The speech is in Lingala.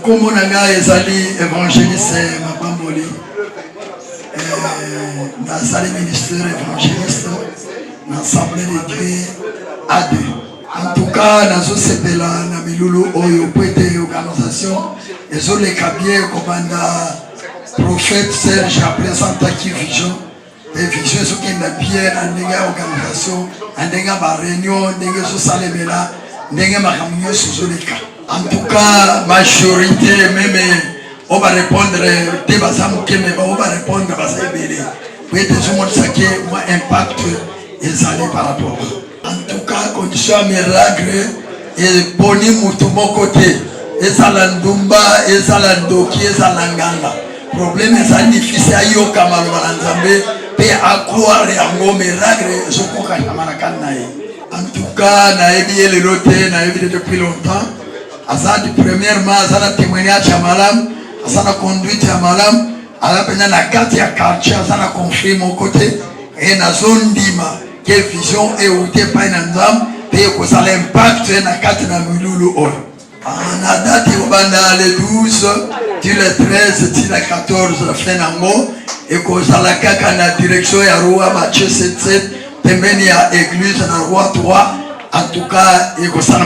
Comme on a ezali évangéliste Mapamboli, Nazali ministère évangéliste, l'Assemblée de Dieu à deux. En tout cas, nazo sepela na milulu oyo pwete organisation ezo le kabie komanda prophète Serge présente qui vision et vision ce qui n'a bien en néga organisation en néga ba réunion néga so salemela néga makamyo so leka. En tout cas, majorité même on va répondre des basam qui mais on va répondre basam belé. Pwete tout le monde ça qui moi impact les années par rapport. En tout cas, condition miracle et boni mutu mokote et salandumba et salandoki et salanganga. Problème est difficile à yo kamalo balanzambe pe akroire yango miracle je koka kamarakan nae. En tout cas, naebi le loté naebi depuis longtemps. Azadi premièrement azana témoignage ya malam, azana conduite ya malam, ala pena na carte ya quartier azana conflit mon côté et na zone dima. Quelle vision est où t'es pas un homme, et que ça l'impact na carte na milulu or. En a date le 12, le 13, le 14, la fin d'ango, et que ça la caca na direction ya roi Matthieu 7, pembeni ya église na roi 3, en tout cas, et que ça